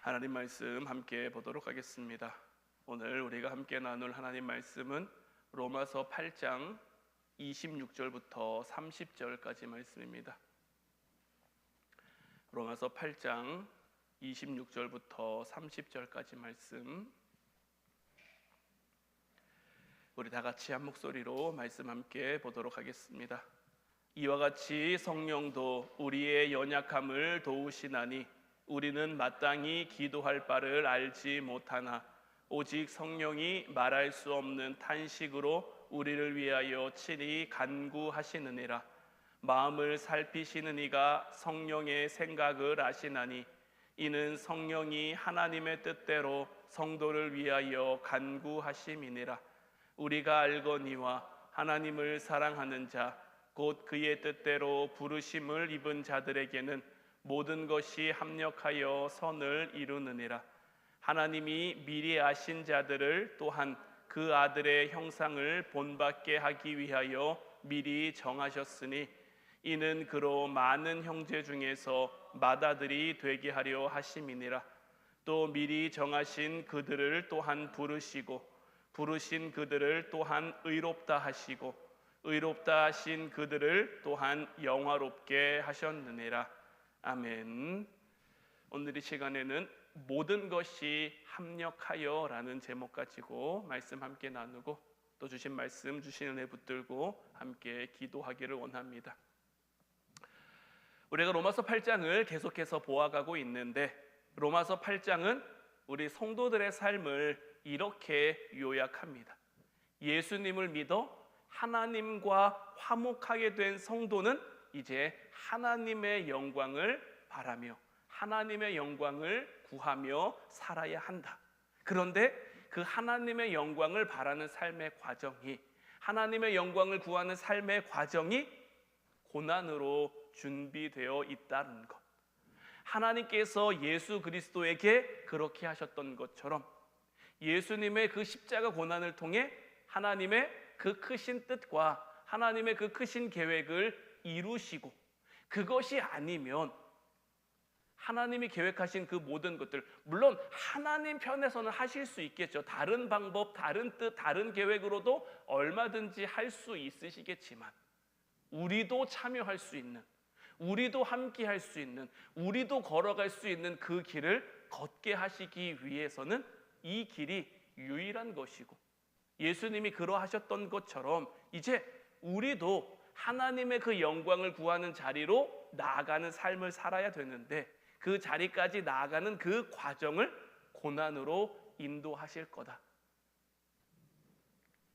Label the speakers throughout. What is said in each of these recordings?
Speaker 1: 하나님 말씀 함께 보도록 하겠습니다. 오늘 우리가 함께 나눌 하나님 말씀은 로마서 8장 26절부터 30절까지 말씀입니다. 로마서 8장 26절부터 30절까지 말씀, 우리 다 같이 한 목소리로 말씀 함께 보도록 하겠습니다. 이와 같이 성령도 우리의 연약함을 도우시나니 우리는 마땅히 기도할 바를 알지 못하나 오직 성령이 말할 수 없는 탄식으로 우리를 위하여 친히 간구하시느니라. 마음을 살피시는 이가 성령의 생각을 아시나니 이는 성령이 하나님의 뜻대로 성도를 위하여 간구하심이니라. 우리가 알거니와 하나님을 사랑하는 자 곧 그의 뜻대로 부르심을 입은 자들에게는 모든 것이 합력하여 선을 이루느니라. 하나님이 미리 아신 자들을 또한 그 아들의 형상을 본받게 하기 위하여 미리 정하셨으니 이는 그로 많은 형제 중에서 맏아들이 되게 하려 하심이니라. 또 미리 정하신 그들을 또한 부르시고 부르신 그들을 또한 의롭다 하시고 의롭다 하신 그들을 또한 영화롭게 하셨느니라. 아멘. 오늘 이 시간에는 모든 것이 합력하여 라는 제목 가지고 말씀 함께 나누고 또 주신 말씀 주신 은혜 붙들고 함께 기도하기를 원합니다. 우리가 로마서 8장을 계속해서 보아가고 있는데 로마서 8장은 우리 성도들의 삶을 이렇게 요약합니다. 예수님을 믿어 하나님과 화목하게 된 성도는 이제 하나님의 영광을 바라며 하나님의 영광을 구하며 살아야 한다. 그런데 그 하나님의 영광을 바라는 삶의 과정이, 하나님의 영광을 구하는 삶의 과정이 고난으로 준비되어 있다는 것, 하나님께서 예수 그리스도에게 그렇게 하셨던 것처럼 예수님의 그 십자가 고난을 통해 하나님의 그 크신 뜻과 하나님의 그 크신 계획을 이루시고, 그것이 아니면 하나님이 계획하신 그 모든 것들, 물론 하나님 편에서는 하실 수 있겠죠. 다른 방법, 다른 뜻, 다른 계획으로도 얼마든지 할 수 있으시겠지만 우리도 참여할 수 있는, 우리도 함께 할 수 있는, 우리도 걸어갈 수 있는 그 길을 걷게 하시기 위해서는 이 길이 유일한 것이고, 예수님이 그러하셨던 것처럼 이제 우리도 하나님의 그 영광을 구하는 자리로 나아가는 삶을 살아야 되는데, 그 자리까지 나아가는 그 과정을 고난으로 인도하실 거다.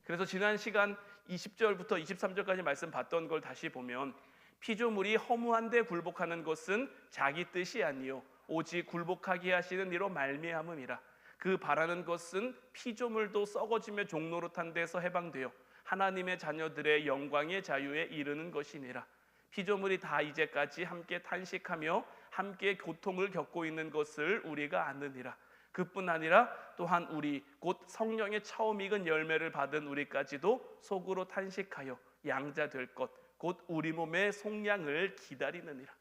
Speaker 1: 그래서 지난 시간 20절부터 23절까지 말씀 봤던 걸 다시 보면, 피조물이 허무한데 굴복하는 것은 자기 뜻이 아니요 오직 굴복하게 하시는 이로 말미암음이라. 그 바라는 것은 피조물도 썩어지며 종노릇한 데서 해방되어 하나님의 자녀들의 영광의 자유에 이르는 것이니라. 피조물이 다 이제까지 함께 탄식하며 함께 고통을 겪고 있는 것을 우리가 아느니라. 그뿐 아니라 또한 우리 곧 성령의 처음 익은 열매를 받은 우리까지도 속으로 탄식하여 양자 될 것 곧 우리 몸의 속량을 기다리느니라.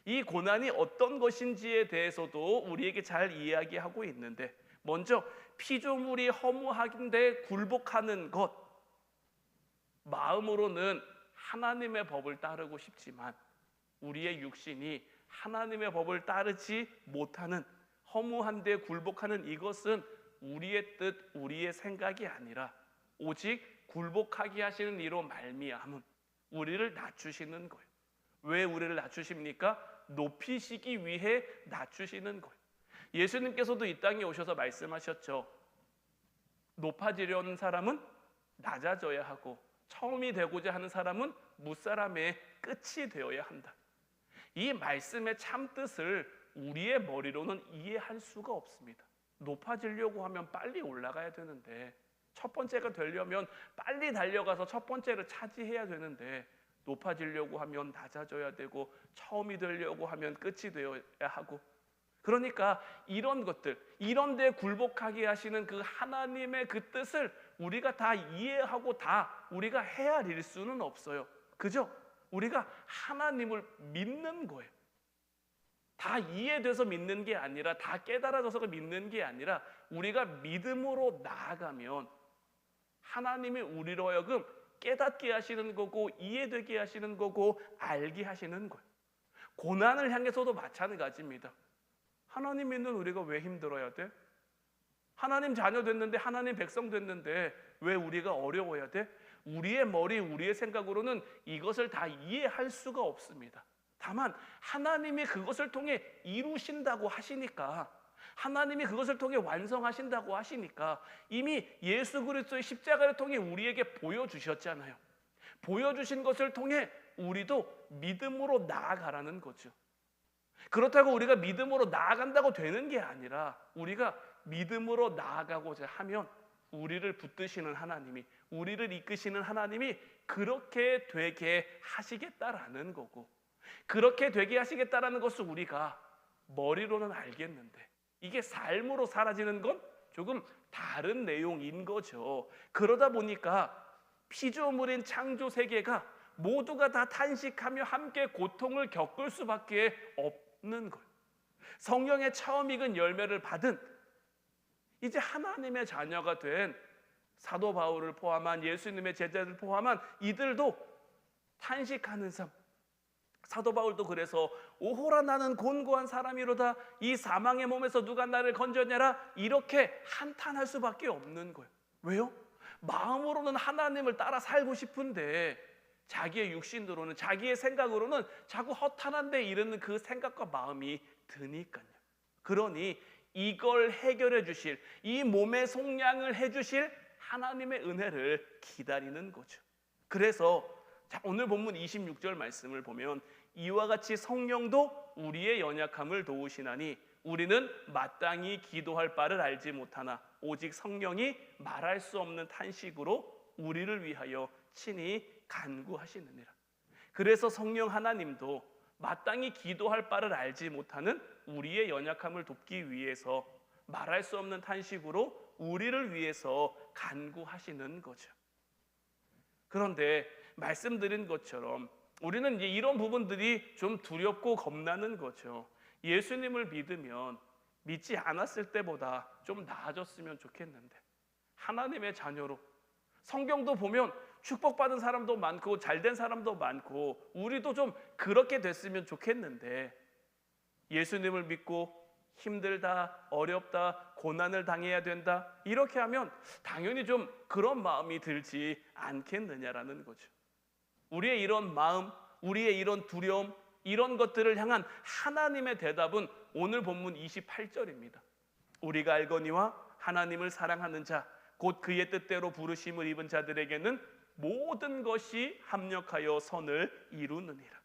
Speaker 1: 이 고난이 어떤 것인지에 대해서도 우리에게 잘 이야기하고 있는데, 먼저 피조물이 허무하긴데 굴복하는 것, 마음으로는 하나님의 법을 따르고 싶지만 우리의 육신이 하나님의 법을 따르지 못하는, 허무한데 굴복하는 이것은 우리의 뜻, 우리의 생각이 아니라 오직 굴복하게 하시는 이로 말미암음 우리를 낮추시는 거예요. 왜 우리를 낮추십니까? 높이시기 위해 낮추시는 거예요. 예수님께서도 이 땅에 오셔서 말씀하셨죠. 높아지려는 사람은 낮아져야 하고 처음이 되고자 하는 사람은 무사람의 끝이 되어야 한다. 이 말씀의 참뜻을 우리의 머리로는 이해할 수가 없습니다. 높아지려고 하면 빨리 올라가야 되는데, 첫 번째가 되려면 빨리 달려가서 첫 번째를 차지해야 되는데, 높아지려고 하면 낮아져야 되고 처음이 되려고 하면 끝이 되어야 하고, 그러니까 이런 것들, 이런 데 굴복하게 하시는 그 하나님의 그 뜻을 우리가 다 이해하고 다 우리가 헤아릴 수는 없어요. 그죠? 우리가 하나님을 믿는 거예요. 다 이해돼서 믿는 게 아니라, 다 깨달아져서 믿는 게 아니라, 우리가 믿음으로 나아가면 하나님이 우리로 하여금 깨닫게 하시는 거고, 이해되게 하시는 거고, 알게 하시는 거예요. 고난을 향해서도 마찬가지입니다. 하나님 믿는 우리가 왜 힘들어야 돼? 하나님 자녀 됐는데, 하나님 백성 됐는데 왜 우리가 어려워야 돼? 우리의 머리, 우리의 생각으로는 이것을 다 이해할 수가 없습니다. 다만 하나님이 그것을 통해 이루신다고 하시니까, 하나님이 그것을 통해 완성하신다고 하시니까, 이미 예수 그리스도의 십자가를 통해 우리에게 보여주셨잖아요. 보여주신 것을 통해 우리도 믿음으로 나아가라는 거죠. 그렇다고 우리가 믿음으로 나아간다고 되는 게 아니라, 우리가 믿음으로 나아가고자 하면 우리를 붙드시는 하나님이, 우리를 이끄시는 하나님이 그렇게 되게 하시겠다라는 거고, 그렇게 되게 하시겠다라는 것을 우리가 머리로는 알겠는데, 이게 삶으로 사라지는 건 조금 다른 내용인 거죠. 그러다 보니까 피조물인 창조 세계가 모두가 다 탄식하며 함께 고통을 겪을 수밖에 없는 거예요. 성령의 처음 익은 열매를 받은, 이제 하나님의 자녀가 된 사도 바울을 포함한, 예수님의 제자들 포함한 이들도 탄식하는 삶. 사도 바울도 그래서 오호라 나는 곤고한 사람이로다, 이 사망의 몸에서 누가 나를 건져내라, 이렇게 한탄할 수밖에 없는 거예요. 왜요? 마음으로는 하나님을 따라 살고 싶은데 자기의 육신으로는, 자기의 생각으로는 자꾸 허탄한 데 이르는 그 생각과 마음이 드니까요. 그러니 이걸 해결해 주실, 이 몸의 속량을 해 주실 하나님의 은혜를 기다리는 거죠. 그래서 오늘 본문 26절 말씀을 보면, 이와 같이 성령도 우리의 연약함을 도우시나니 우리는 마땅히 기도할 바를 알지 못하나 오직 성령이 말할 수 없는 탄식으로 우리를 위하여 친히 간구하시느니라. 그래서 성령 하나님도 마땅히 기도할 바를 알지 못하는 우리의 연약함을 돕기 위해서 말할 수 없는 탄식으로 우리를 위해서 간구하시는 거죠. 그런데 말씀드린 것처럼 우리는 이제 이런 부분들이 좀 두렵고 겁나는 거죠. 예수님을 믿으면 믿지 않았을 때보다 좀 나아졌으면 좋겠는데, 하나님의 자녀로 성경도 보면 축복받은 사람도 많고 잘된 사람도 많고, 우리도 좀 그렇게 됐으면 좋겠는데, 예수님을 믿고 힘들다, 어렵다, 고난을 당해야 된다, 이렇게 하면 당연히 좀 그런 마음이 들지 않겠느냐라는 거죠. 우리의 이런 마음, 우리의 이런 두려움, 이런 것들을 향한 하나님의 대답은 오늘 본문 28절입니다. 우리가 알거니와 하나님을 사랑하는 자, 곧 그의 뜻대로 부르심을 입은 자들에게는 모든 것이 합력하여 선을 이루느니라.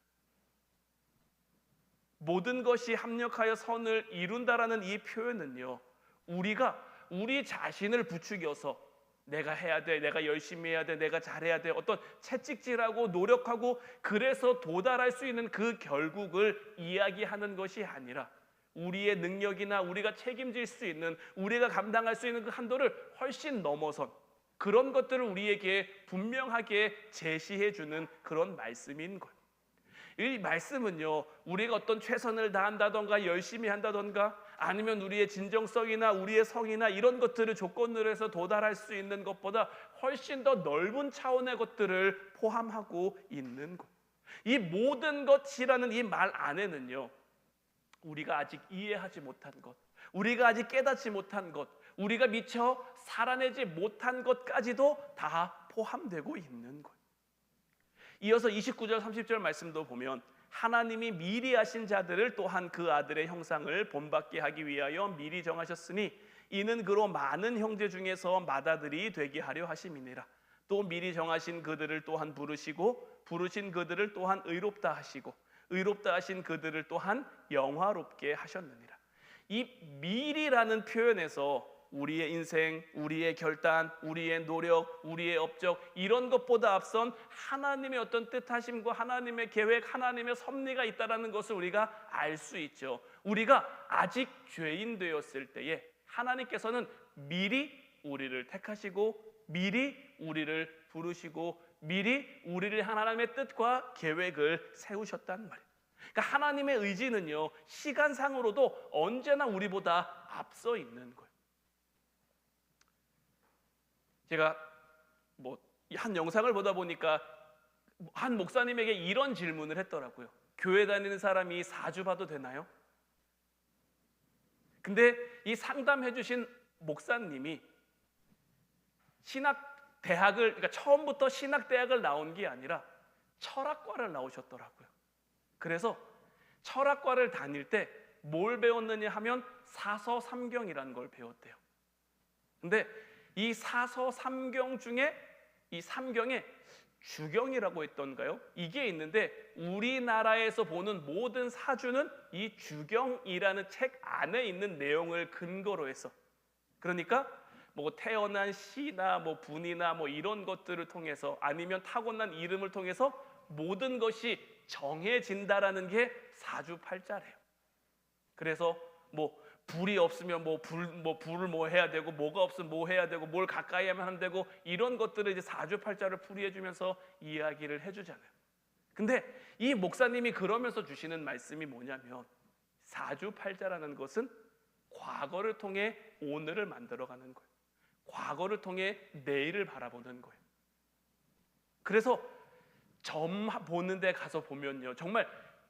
Speaker 1: 모든 것이 합력하여 선을 이룬다라는 이 표현은요, 우리가 우리 자신을 부추겨서 내가 해야 돼, 내가 열심히 해야 돼, 내가 잘해야 돼, 어떤 채찍질하고 노력하고 그래서 도달할 수 있는 그 결국을 이야기하는 것이 아니라, 우리의 능력이나 우리가 책임질 수 있는, 우리가 감당할 수 있는 그 한도를 훨씬 넘어선 그런 것들을 우리에게 분명하게 제시해 주는 그런 말씀인 거예요. 이 말씀은요, 우리가 어떤 최선을 다한다던가 열심히 한다던가, 아니면 우리의 진정성이나 우리의 성이나 이런 것들을 조건으로 해서 도달할 수 있는 것보다 훨씬 더 넓은 차원의 것들을 포함하고 있는 것. 이 모든 것이라는 이 말 안에는요, 우리가 아직 이해하지 못한 것, 우리가 아직 깨닫지 못한 것, 우리가 미처 살아내지 못한 것까지도 다 포함되고 있는 것. 이어서 29절 30절 말씀도 보면, 하나님이 미리 하신 자들을 또한 그 아들의 형상을 본받게 하기 위하여 미리 정하셨으니 이는 그로 많은 형제 중에서 맏아들이 되게 하려 하심이니라. 또 미리 정하신 그들을 또한 부르시고 부르신 그들을 또한 의롭다 하시고 의롭다 하신 그들을 또한 영화롭게 하셨느니라. 이 미리라는 표현에서 우리의 인생, 우리의 결단, 우리의 노력, 우리의 업적, 이런 것보다 앞선 하나님의 어떤 뜻하심과 하나님의 계획, 하나님의 섭리가 있다는 것을 우리가 알 수 있죠. 우리가 아직 죄인 되었을 때에 하나님께서는 미리 우리를 택하시고 미리 우리를 부르시고 미리 우리를 하나님의 뜻과 계획을 세우셨단 말이에요. 그러니까 하나님의 의지는요, 시간상으로도 언제나 우리보다 앞서 있는 거예요. 제가 한 영상을 보다 보니까 한 목사님에게 이런 질문을 했더라고요. 교회 다니는 사람이 사주 봐도 되나요? 근데 이 상담해 주신 목사님이 그러니까 처음부터 신학대학을 나온 게 아니라 철학과를 나오셨더라고요. 그래서 철학과를 다닐 때 뭘 배웠느냐 하면 사서삼경이라는 걸 배웠대요. 근데 이 사서삼경 중에 이 삼경에 주경이라고 했던가요? 이게 있는데 우리나라에서 보는 모든 사주는 이 주경이라는 책 안에 있는 내용을 근거로 해서, 그러니까 태어난 시나 분이나 이런 것들을 통해서, 아니면 타고난 이름을 통해서 모든 것이 정해진다라는 게 사주팔자래요. 그래서 불이 없으면 불을 해야 되고, 뭐가 없으면 뭐 해야 되고, 뭘 가까이 하면 안 되고, 이런 것들을 이제 사주팔자를 풀이해 주면서 이야기를 해주잖아요. 근데 이 목사님이 그러면서 주시는 말씀이 뭐냐면, 사주팔자라는 것은 과거를 통해 오늘을 만들어가는 거예요. 과거를 통해 내일을 바라보는 거예요. 그래서 점 보는 데 가서 보면요, 정말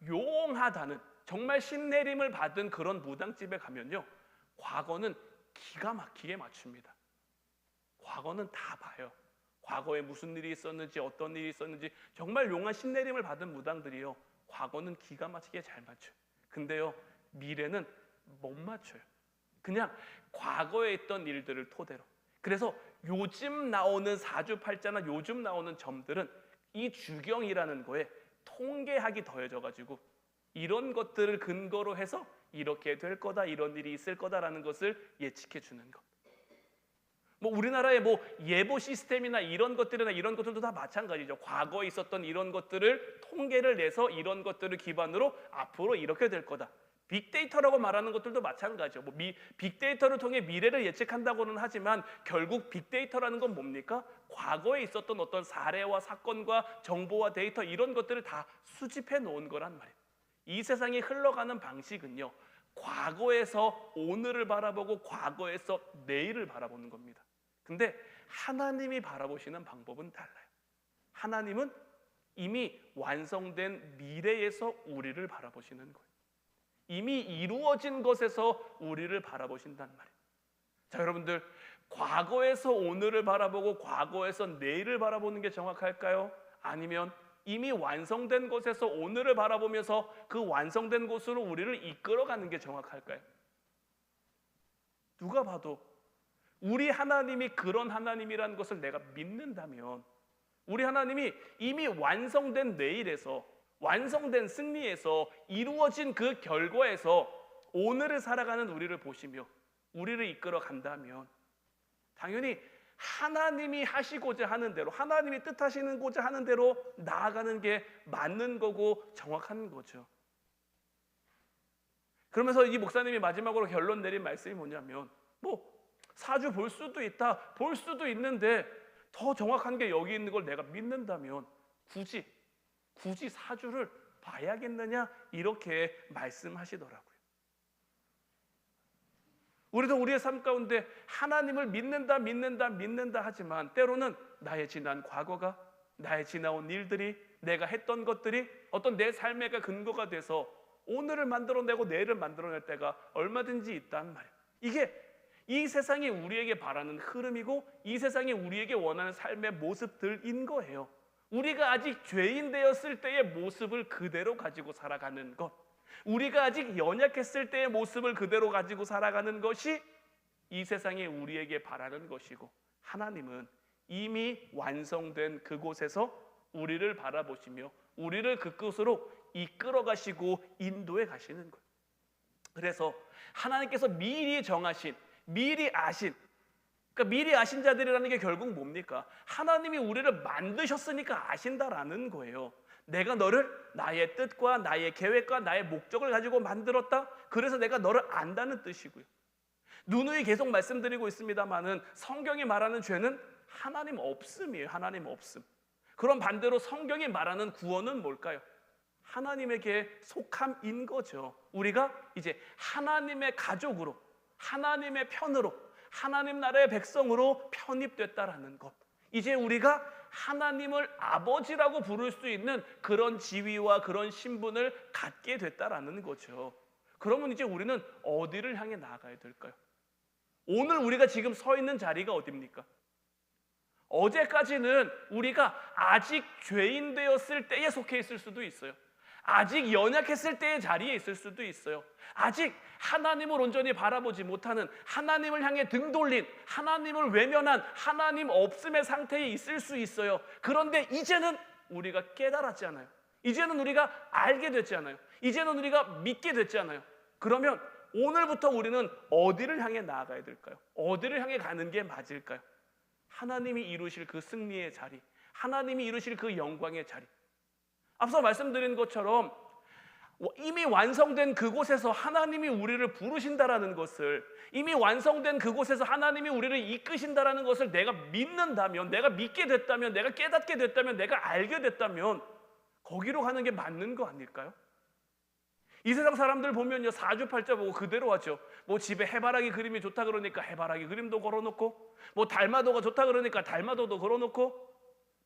Speaker 1: 용하다는, 정말 신내림을 받은 그런 무당집에 가면요, 과거는 기가 막히게 맞춥니다. 과거는 다 봐요. 과거에 무슨 일이 있었는지, 어떤 일이 있었는지. 정말 용한 신내림을 받은 무당들이요, 과거는 기가 막히게 잘 맞춰요. 근데요, 미래는 못 맞춰요. 그냥 과거에 있던 일들을 토대로. 그래서 요즘 나오는 사주팔자나 요즘 나오는 점들은 이 주경이라는 거에 통계학이 더해져가지고 이런 것들을 근거로 해서 이렇게 될 거다, 이런 일이 있을 거다라는 것을 예측해 주는 것. 우리나라의 예보 시스템이나 이런 것들도 다 마찬가지죠. 과거에 있었던 이런 것들을 통계를 내서 이런 것들을 기반으로 앞으로 이렇게 될 거다. 빅데이터라고 말하는 것들도 마찬가지죠. 빅데이터를 통해 미래를 예측한다고는 하지만 결국 빅데이터라는 건 뭡니까? 과거에 있었던 어떤 사례와 사건과 정보와 데이터, 이런 것들을 다 수집해 놓은 거란 말이에요. 이 세상이 흘러가는 방식은요, 과거에서 오늘을 바라보고 과거에서 내일을 바라보는 겁니다. 근데 하나님이 바라보시는 방법은 달라요. 하나님은 이미 완성된 미래에서 우리를 바라보시는 거예요. 이미 이루어진 것에서 우리를 바라보신단 말이에요. 자, 여러분들, 과거에서 오늘을 바라보고 과거에서 내일을 바라보는 게 정확할까요? 아니면 이미 완성된 것에서 오늘을 바라보면서 그 완성된 곳으로 우리를 이끌어가는 게 정확할까요? 누가 봐도 우리 하나님이 그런 하나님이라는 것을 내가 믿는다면, 우리 하나님이 이미 완성된 내일에서, 완성된 승리에서, 이루어진 그 결과에서 오늘을 살아가는 우리를 보시며 우리를 이끌어 간다면 당연히 하나님이 하시고자 하는 대로, 하나님이 뜻하시고자 하는 대로 나아가는 게 맞는 거고 정확한 거죠. 그러면서 이 목사님이 마지막으로 결론 내린 말씀이 뭐냐면, 사주 볼 수도 있다, 볼 수도 있는데 더 정확한 게 여기 있는 걸 내가 믿는다면 굳이 사주를 봐야겠느냐, 이렇게 말씀하시더라고요. 우리도 우리의 삶 가운데 하나님을 믿는다 하지만 때로는 나의 지난 과거가, 나의 지나온 일들이, 내가 했던 것들이 어떤 내 삶의 근거가 돼서 오늘을 만들어내고 내일을 만들어낼 때가 얼마든지 있단 말이에요. 이게 이 세상이 우리에게 바라는 흐름이고 이 세상이 우리에게 원하는 삶의 모습들인 거예요. 우리가 아직 죄인 되었을 때의 모습을 그대로 가지고 살아가는 것, 우리가 아직 연약했을 때의 모습을 그대로 가지고 살아가는 것이 이 세상이 우리에게 바라는 것이고, 하나님은 이미 완성된 그곳에서 우리를 바라보시며 우리를 그곳으로 이끌어 가시고 인도해 가시는 거예요. 그래서 하나님께서 미리 정하신, 미리 아신, 그러니까 미리 아신 자들이라는 게 결국 뭡니까? 하나님이 우리를 만드셨으니까 아신다라는 거예요. 내가 너를 나의 뜻과 나의 계획과 나의 목적을 가지고 만들었다, 그래서 내가 너를 안다는 뜻이고요. 누누이 계속 말씀드리고 있습니다만은 성경이 말하는 죄는 하나님 없음이에요. 하나님 없음. 그럼 반대로 성경이 말하는 구원은 뭘까요? 하나님에게 속함인 거죠. 우리가 이제 하나님의 가족으로, 하나님의 편으로, 하나님 나라의 백성으로 편입됐다라는 것. 이제 우리가 하나님을 아버지라고 부를 수 있는 그런 지위와 그런 신분을 갖게 됐다라는 거죠. 그러면 이제 우리는 어디를 향해 나아가야 될까요? 오늘 우리가 지금 서 있는 자리가 어디입니까? 어제까지는 우리가 아직 죄인 되었을 때에 속해 있을 수도 있어요. 아직 연약했을 때의 자리에 있을 수도 있어요. 아직 하나님을 온전히 바라보지 못하는, 하나님을 향해 등 돌린, 하나님을 외면한, 하나님 없음의 상태에 있을 수 있어요. 그런데 이제는 우리가 깨달았잖아요. 이제는 우리가 알게 됐잖아요. 이제는 우리가 믿게 됐잖아요. 그러면 오늘부터 우리는 어디를 향해 나아가야 될까요? 어디를 향해 가는 게 맞을까요? 하나님이 이루실 그 승리의 자리, 하나님이 이루실 그 영광의 자리. 앞서 말씀드린 것처럼 이미 완성된 그곳에서 하나님이 우리를 부르신다라는 것을, 이미 완성된 그곳에서 하나님이 우리를 이끄신다라는 것을 내가 믿는다면, 내가 믿게 됐다면, 내가 깨닫게 됐다면, 내가 알게 됐다면 거기로 가는 게 맞는 거 아닐까요? 이 세상 사람들 보면요, 사주팔자 보고 그대로 하죠. 뭐 집에 해바라기 그림이 좋다 그러니까 해바라기 그림도 걸어놓고, 뭐 달마도가 좋다 그러니까 달마도도 걸어놓고,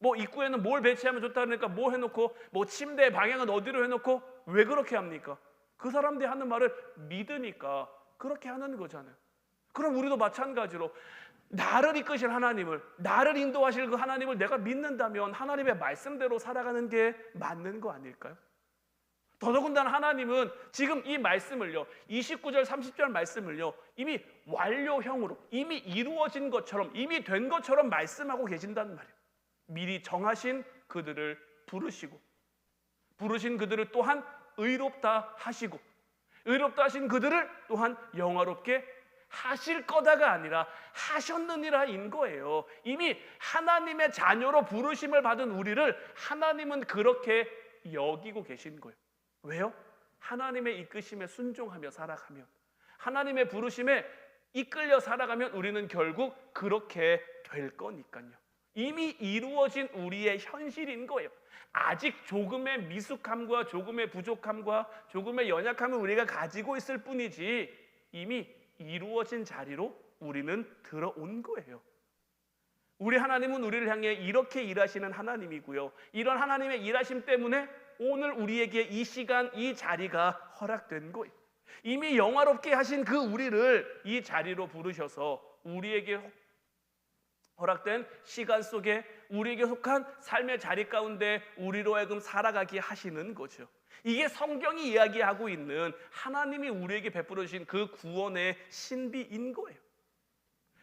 Speaker 1: 뭐 입구에는 뭘 배치하면 좋다 그러니까 뭐 해놓고, 뭐 침대의 방향은 어디로 해놓고. 왜 그렇게 합니까? 그 사람들이 하는 말을 믿으니까 그렇게 하는 거잖아요. 그럼 우리도 마찬가지로 나를 이끄실 하나님을, 나를 인도하실 그 하나님을 내가 믿는다면 하나님의 말씀대로 살아가는 게 맞는 거 아닐까요? 더더군다나 하나님은 지금 이 말씀을요, 29절 30절 말씀을요, 이미 완료형으로, 이미 이루어진 것처럼, 이미 된 것처럼 말씀하고 계신다는 말이에요. 미리 정하신 그들을 부르시고, 부르신 그들을 또한 의롭다 하시고, 의롭다 하신 그들을 또한 영화롭게 하실 거다가 아니라 하셨느니라인 거예요. 이미 하나님의 자녀로 부르심을 받은 우리를 하나님은 그렇게 여기고 계신 거예요. 왜요? 하나님의 이끄심에 순종하며 살아가면, 하나님의 부르심에 이끌려 살아가면 우리는 결국 그렇게 될 거니까요. 이미 이루어진 우리의 현실인 거예요. 아직 조금의 미숙함과 조금의 부족함과 조금의 연약함을 우리가 가지고 있을 뿐이지 이미 이루어진 자리로 우리는 들어온 거예요. 우리 하나님은 우리를 향해 이렇게 일하시는 하나님이고요, 이런 하나님의 일하심 때문에 오늘 우리에게 이 시간, 이 자리가 허락된 거예요. 이미 영화롭게 하신 그 우리를 이 자리로 부르셔서 우리에게 허락된 시간 속에, 우리에게 속한 삶의 자리 가운데 우리로 하여금 살아가게 하시는 거죠. 이게 성경이 이야기하고 있는 하나님이 우리에게 베풀어 주신 그 구원의 신비인 거예요.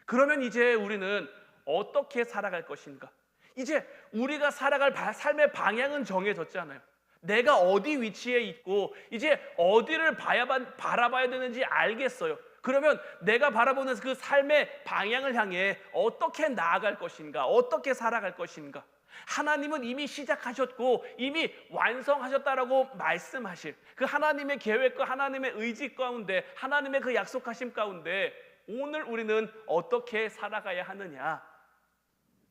Speaker 1: 그러면 이제 우리는 어떻게 살아갈 것인가? 이제 우리가 살아갈 삶의 방향은 정해졌잖아요. 내가 어디 위치에 있고 이제 어디를 바라봐야 되는지 알겠어요. 그러면 내가 바라보는 그 삶의 방향을 향해 어떻게 나아갈 것인가, 어떻게 살아갈 것인가. 하나님은 이미 시작하셨고 이미 완성하셨다라고 말씀하실 그 하나님의 계획과 하나님의 의지 가운데, 하나님의 그 약속하심 가운데 오늘 우리는 어떻게 살아가야 하느냐.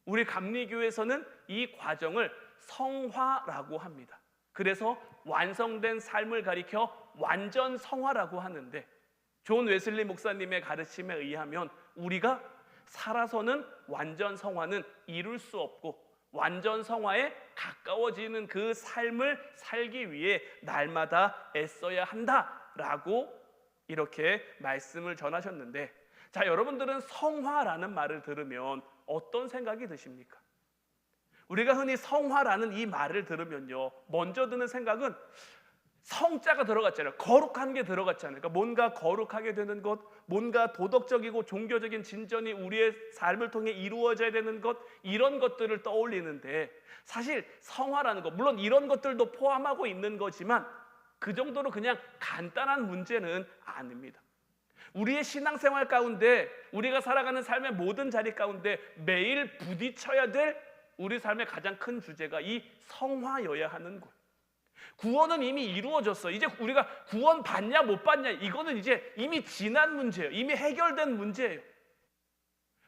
Speaker 1: 우리 감리교에서는 이 과정을 성화라고 합니다. 그래서 완성된 삶을 가리켜 완전 성화라고 하는데, 존 웨슬리 목사님의 가르침에 의하면 우리가 살아서는 완전 성화는 이룰 수 없고 완전 성화에 가까워지는 그 삶을 살기 위해 날마다 애써야 한다라고 이렇게 말씀을 전하셨는데, 자, 여러분들은 성화라는 말을 들으면 어떤 생각이 드십니까? 우리가 흔히 성화라는 이 말을 들으면요, 먼저 드는 생각은 성자가 들어갔잖아요. 거룩한 게 들어갔잖아요. 그러니까 뭔가 거룩하게 되는 것, 뭔가 도덕적이고 종교적인 진전이 우리의 삶을 통해 이루어져야 되는 것, 이런 것들을 떠올리는데, 사실 성화라는 것, 물론 이런 것들도 포함하고 있는 거지만 그 정도로 그냥 간단한 문제는 아닙니다. 우리의 신앙생활 가운데, 우리가 살아가는 삶의 모든 자리 가운데 매일 부딪혀야 될 우리 삶의 가장 큰 주제가 이 성화여야 하는 거예요. 구원은 이미 이루어졌어. 이제 우리가 구원 받냐 못 받냐, 이거는 이제 이미 지난 문제예요. 이미 해결된 문제예요.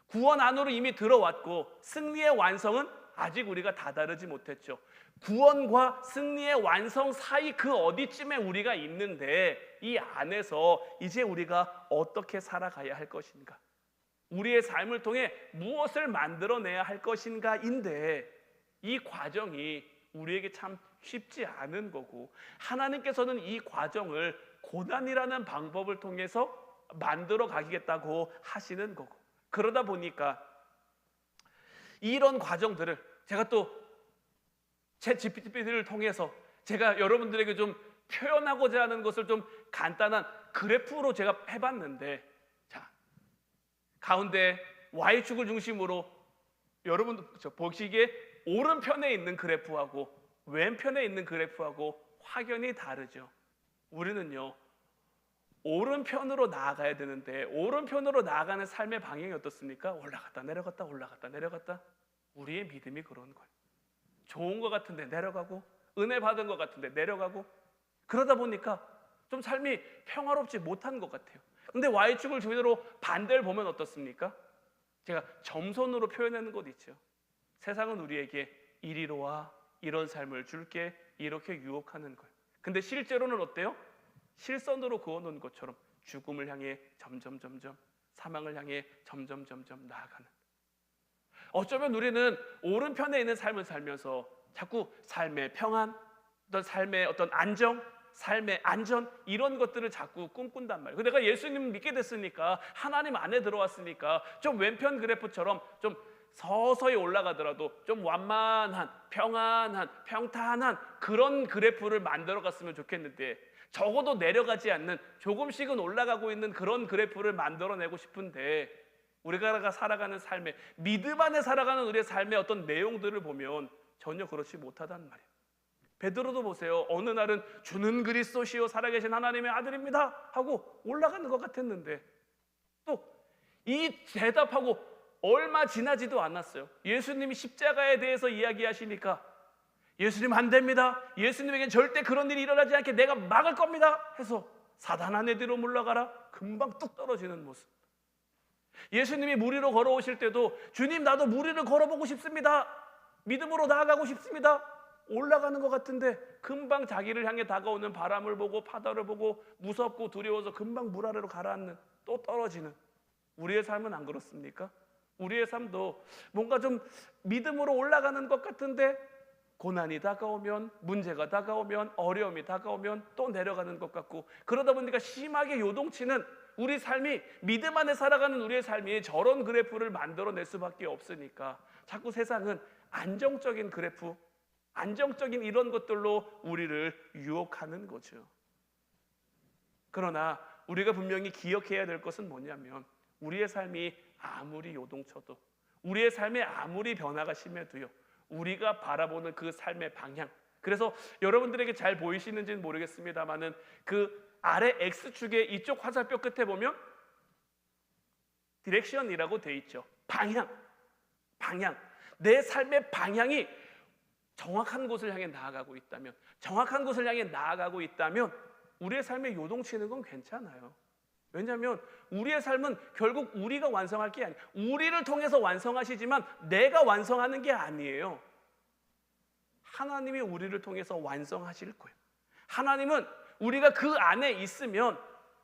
Speaker 1: 구원 안으로 이미 들어왔고 승리의 완성은 아직 우리가 다다르지 못했죠. 구원과 승리의 완성 사이 그 어디쯤에 우리가 있는데, 이 안에서 이제 우리가 어떻게 살아가야 할 것인가, 우리의 삶을 통해 무엇을 만들어내야 할 것인가인데, 이 과정이 우리에게 참 쉽지 않은 거고, 하나님께서는 이 과정을 고난이라는 방법을 통해서 만들어 가겠다고 하시는 거고, 그러다 보니까 이런 과정들을 제가 또 제 GPT를 통해서 제가 여러분들에게 좀 표현하고자 하는 것을 좀 간단한 그래프로 제가 해봤는데, 자, 가운데 Y축을 중심으로 여러분 보시기에 오른편에 있는 그래프하고 왼편에 있는 그래프하고 확연히 다르죠. 우리는요, 오른편으로 나아가야 되는데, 오른편으로 나아가는 삶의 방향이 어떻습니까? 올라갔다 내려갔다 올라갔다 내려갔다. 우리의 믿음이 그런 거예요. 좋은 것 같은데 내려가고, 은혜 받은 것 같은데 내려가고, 그러다 보니까 좀 삶이 평화롭지 못한 것 같아요. 근데 Y축을 제대로 반대를 보면 어떻습니까? 제가 점선으로 표현하는 것 있죠. 세상은 우리에게 이리로 와, 이런 삶을 줄게, 이렇게 유혹하는 거예요. 근데 실제로는 어때요? 실선으로 그어놓은 것처럼 죽음을 향해 점점 사망을 향해 점점 나아가는, 어쩌면 우리는 오른편에 있는 삶을 살면서 자꾸 삶의 평안, 어떤 삶의 어떤 안정, 삶의 안전, 이런 것들을 자꾸 꿈꾼단 말이에요. 내가 예수님을 믿게 됐으니까, 하나님 안에 들어왔으니까 좀 왼편 그래프처럼 좀 서서히 올라가더라도 좀 완만한, 평안한, 평탄한 그런 그래프를 만들어 갔으면 좋겠는데, 적어도 내려가지 않는, 조금씩은 올라가고 있는 그런 그래프를 만들어내고 싶은데, 우리가 살아가는 삶의, 믿음 안에 살아가는 우리의 삶의 어떤 내용들을 보면 전혀 그렇지 못하단 말이에요. 베드로도 보세요. 어느 날은 주는 그리스도시요 살아계신 하나님의 아들입니다 하고 올라가는 것 같았는데, 또 이 대답하고 얼마 지나지도 않았어요. 예수님이 십자가에 대해서 이야기하시니까, 예수님 안 됩니다, 예수님에겐 절대 그런 일이 일어나지 않게 내가 막을 겁니다 해서 사단 안에 뒤로 물러가라, 금방 뚝 떨어지는 모습. 예수님이 물 위로 걸어오실 때도, 주님 나도 물 위를 걸어보고 싶습니다, 믿음으로 나아가고 싶습니다, 올라가는 것 같은데 금방 자기를 향해 다가오는 바람을 보고 파도를 보고 무섭고 두려워서 금방 물 아래로 가라앉는, 또 떨어지는, 우리의 삶은 안 그렇습니까? 우리의 삶도 뭔가 좀 믿음으로 올라가는 것 같은데, 고난이 다가오면, 문제가 다가오면, 어려움이 다가오면 또 내려가는 것 같고, 그러다 보니까 심하게 요동치는 우리 삶이, 믿음 안에 살아가는 우리의 삶이 저런 그래프를 만들어낼 수밖에 없으니까 자꾸 세상은 안정적인 그래프, 안정적인 이런 것들로 우리를 유혹하는 거죠. 그러나 우리가 분명히 기억해야 될 것은 뭐냐면, 우리의 삶이 아무리 요동쳐도, 우리의 삶에 아무리 변화가 심해도요, 우리가 바라보는 그 삶의 방향, 그래서 여러분들에게 잘 보이시는지는 모르겠습니다만은 그 아래 X축의 이쪽 화살표 끝에 보면 디렉션이라고 돼 있죠. 방향. 내 삶의 방향이 정확한 곳을 향해 나아가고 있다면, 정확한 곳을 향해 나아가고 있다면 우리의 삶에 요동치는 건 괜찮아요. 왜냐하면 우리의 삶은 결국 우리가 완성할 게 아니에요. 우리를 통해서 완성하시지만 내가 완성하는 게 아니에요. 하나님이 우리를 통해서 완성하실 거예요. 하나님은 우리가 그 안에 있으면,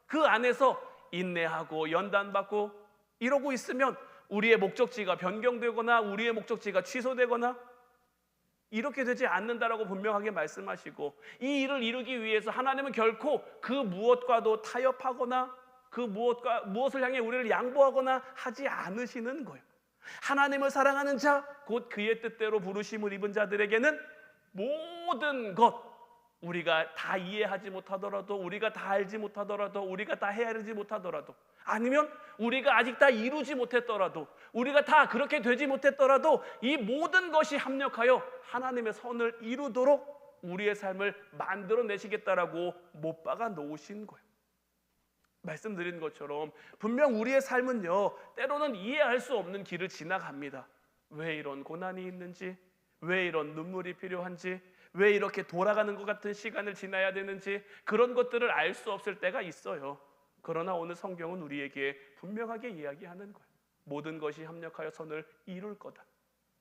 Speaker 1: 그 안에서 인내하고 연단받고 이러고 있으면 우리의 목적지가 변경되거나 우리의 목적지가 취소되거나 이렇게 되지 않는다라고 분명하게 말씀하시고, 이 일을 이루기 위해서 하나님은 결코 그 무엇과도 타협하거나 그 무엇을 향해 우리를 양보하거나 하지 않으시는 거예요. 하나님을 사랑하는 자, 곧 그의 뜻대로 부르심을 입은 자들에게는 모든 것, 우리가 다 이해하지 못하더라도, 우리가 다 알지 못하더라도, 우리가 다 헤아리지 못하더라도, 아니면 우리가 아직 다 이루지 못했더라도, 우리가 다 그렇게 되지 못했더라도 이 모든 것이 합력하여 하나님의 선을 이루도록 우리의 삶을 만들어내시겠다라고 못 박아 놓으신 거예요. 말씀드린 것처럼 분명 우리의 삶은요, 때로는 이해할 수 없는 길을 지나갑니다. 왜 이런 고난이 있는지, 왜 이런 눈물이 필요한지, 왜 이렇게 돌아가는 것 같은 시간을 지나야 되는지, 그런 것들을 알 수 없을 때가 있어요. 그러나 오늘 성경은 우리에게 분명하게 이야기하는 거예요. 모든 것이 합력하여 선을 이룰 거다.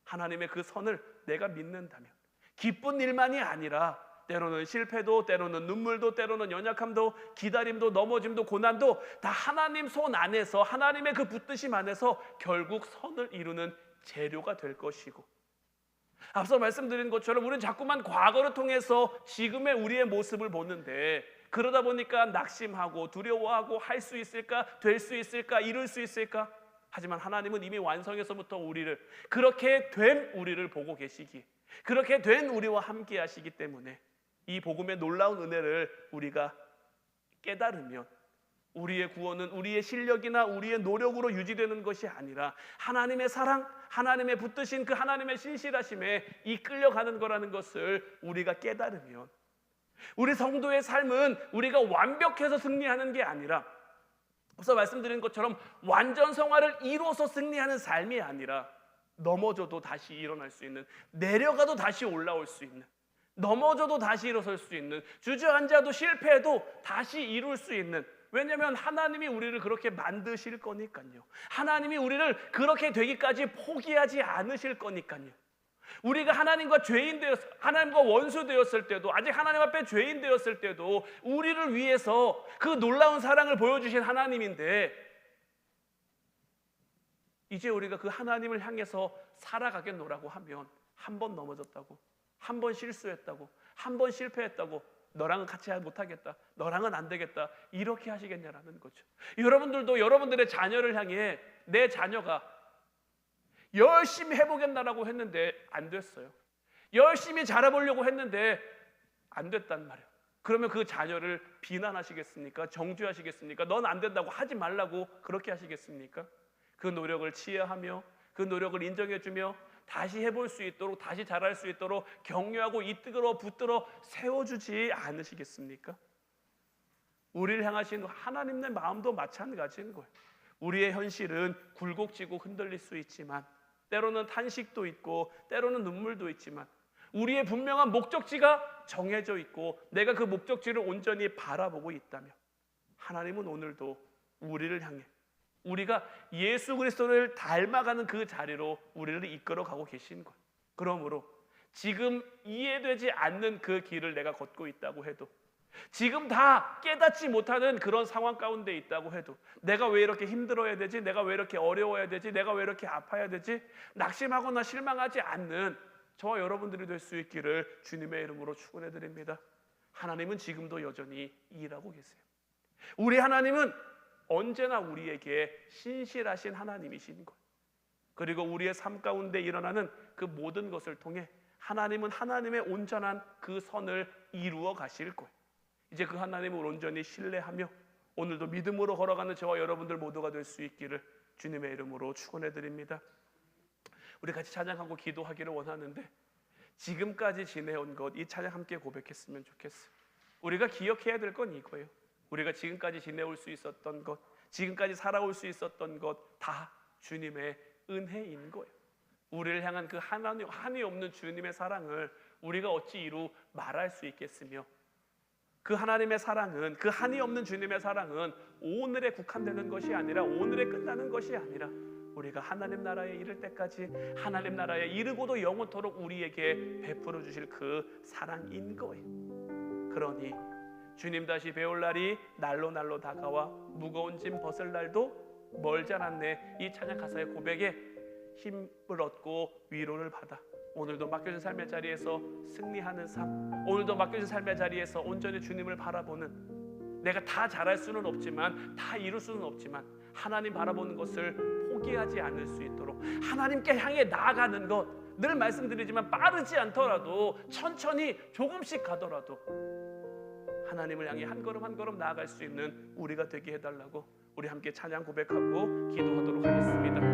Speaker 1: 하나님의 그 선을 내가 믿는다면, 기쁜 일만이 아니라 때로는 실패도, 때로는 눈물도, 때로는 연약함도, 기다림도, 넘어짐도, 고난도 다 하나님 손 안에서, 하나님의 그 붙드심 안에서 결국 선을 이루는 재료가 될 것이고, 앞서 말씀드린 것처럼 우리는 자꾸만 과거를 통해서 지금의 우리의 모습을 보는데, 그러다 보니까 낙심하고 두려워하고 할 수 있을까, 될 수 있을까, 이룰 수 있을까? 하지만 하나님은 이미 완성에서부터 우리를, 그렇게 된 우리를 보고 계시기, 그렇게 된 우리와 함께 하시기 때문에 이 복음의 놀라운 은혜를 우리가 깨달으면 우리의 구원은 우리의 실력이나 우리의 노력으로 유지되는 것이 아니라 하나님의 사랑, 하나님의 붙드신 그 하나님의 신실하심에 이끌려가는 거라는 것을 우리가 깨달으면, 우리 성도의 삶은 우리가 완벽해서 승리하는 게 아니라, 앞서 말씀드린 것처럼 완전 성화를 이루어서 승리하는 삶이 아니라, 넘어져도 다시 일어날 수 있는, 내려가도 다시 올라올 수 있는, 넘어져도 다시 일어설 수 있는, 주저앉아도 실패해도 다시 이룰 수 있는, 왜냐하면 하나님이 우리를 그렇게 만드실 거니까요. 하나님이 우리를 그렇게 되기까지 포기하지 않으실 거니까요. 우리가 하나님과 하나님과 원수 되었을 때도, 아직 하나님 앞에 죄인 되었을 때도 우리를 위해서 그 놀라운 사랑을 보여주신 하나님인데, 이제 우리가 그 하나님을 향해서 살아가겠노라고 하면 한 번 넘어졌다고, 한 번 실수했다고, 한 번 실패했다고, 너랑은 같이 못하겠다, 너랑은 안 되겠다, 이렇게 하시겠냐라는 거죠. 여러분들도 여러분들의 자녀를 향해 내 자녀가 열심히 해보겠다라고 했는데 안 됐어요. 열심히 잘해보려고 했는데 안 됐단 말이에요. 그러면 그 자녀를 비난하시겠습니까? 정죄하시겠습니까? 넌 안 된다고, 하지 말라고 그렇게 하시겠습니까? 그 노력을 치하하며 그 노력을 인정해주며 다시 해볼 수 있도록, 다시 잘할 수 있도록 격려하고 이끌어 붙들어 세워주지 않으시겠습니까? 우리를 향하신 하나님의 마음도 마찬가지인 거예요. 우리의 현실은 굴곡지고 흔들릴 수 있지만, 때로는 탄식도 있고 때로는 눈물도 있지만, 우리의 분명한 목적지가 정해져 있고 내가 그 목적지를 온전히 바라보고 있다면, 하나님은 오늘도 우리를 향해, 우리가 예수 그리스도를 닮아가는 그 자리로 우리를 이끌어가고 계신 거예요. 그러므로 지금 이해되지 않는 그 길을 내가 걷고 있다고 해도, 지금 다 깨닫지 못하는 그런 상황 가운데 있다고 해도, 내가 왜 이렇게 힘들어야 되지? 내가 왜 이렇게 어려워야 되지? 내가 왜 이렇게 아파야 되지? 낙심하거나 실망하지 않는 저와 여러분들이 될 수 있기를 주님의 이름으로 축원해 드립니다. 하나님은 지금도 여전히 일하고 계세요. 우리 하나님은 언제나 우리에게 신실하신 하나님이신 거예요. 그리고 우리의 삶 가운데 일어나는 그 모든 것을 통해 하나님은 하나님의 온전한 그 선을 이루어 가실 거예요. 이제 그 하나님을 온전히 신뢰하며 오늘도 믿음으로 걸어가는 저와 여러분들 모두가 될 수 있기를 주님의 이름으로 축원해 드립니다. 우리 같이 찬양하고 기도하기를 원하는데, 지금까지 지내온 것, 이 찬양 함께 고백했으면 좋겠어요. 우리가 기억해야 될 건 이거예요. 우리가 지금까지 지내올 수 있었던 것, 지금까지 살아올 수 있었던 것 다 주님의 은혜인 거예요. 우리를 향한 그 한이 없는 주님의 사랑을 우리가 어찌 이루 말할 수 있겠으며, 그 하나님의 사랑은, 그 한이 없는 주님의 사랑은 오늘에 국한되는 것이 아니라, 오늘에 끝나는 것이 아니라 우리가 하나님 나라에 이를 때까지, 하나님 나라에 이르고도 영원토록 우리에게 베풀어 주실 그 사랑인 거예요. 그러니 주님 다시 배울 날이 날로 다가와 무거운 짐 벗을 날도 멀지 않았네. 이 찬양 가사의 고백에 힘을 얻고 위로를 받아 오늘도 맡겨진 삶의 자리에서 승리하는 삶, 오늘도 맡겨진 삶의 자리에서 온전히 주님을 바라보는, 내가 다 잘할 수는 없지만, 다 이룰 수는 없지만 하나님 바라보는 것을 포기하지 않을 수 있도록, 하나님께 향해 나아가는 것, 늘 말씀드리지만 빠르지 않더라도 천천히 조금씩 가더라도 하나님을 향해 한 걸음 한 걸음 나아갈 수 있는 우리가 되게 해달라고 우리 함께 찬양 고백하고 기도하도록 하겠습니다.